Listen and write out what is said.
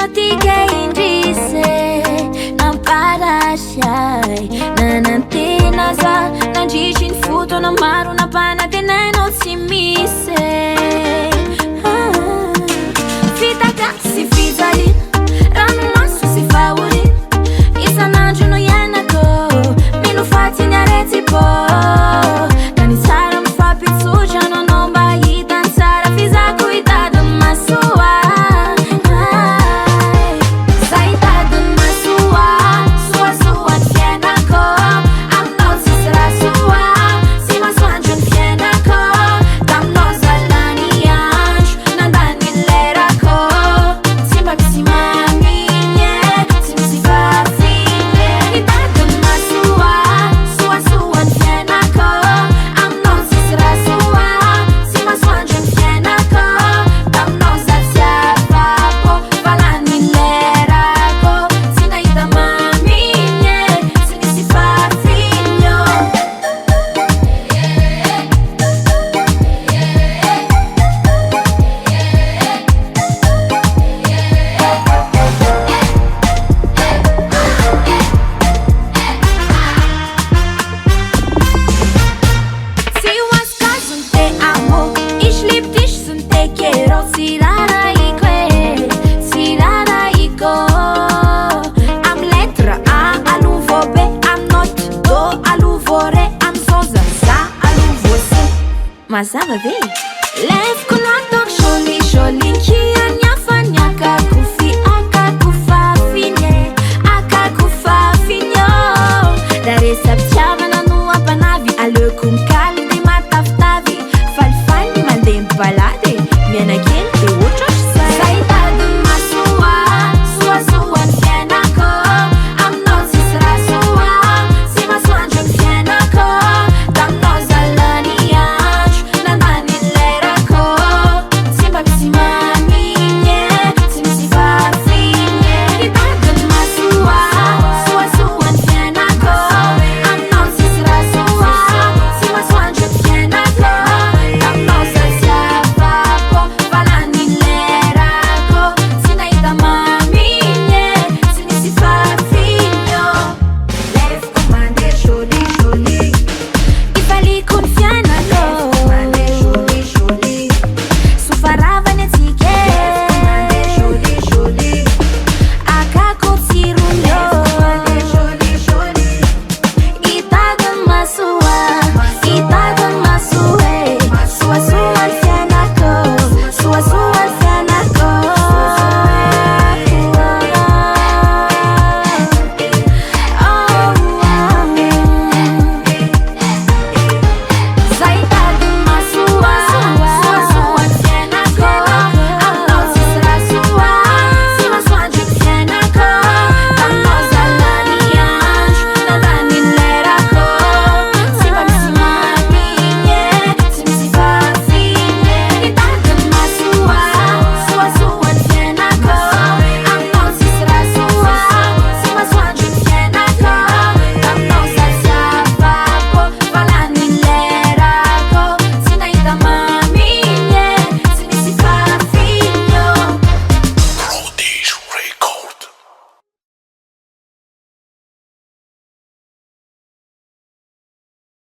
indrise na parashai na nantenaza na jishin futo na maru na pana tena no simise fita kasi fizali ranu masu si fauli isa nanju no yanako minu fati nyareti po nani sara mfapi suja no nomba itan sara fiza cuidado masua Mas sabe ver? Leve com a dor, choli, choli,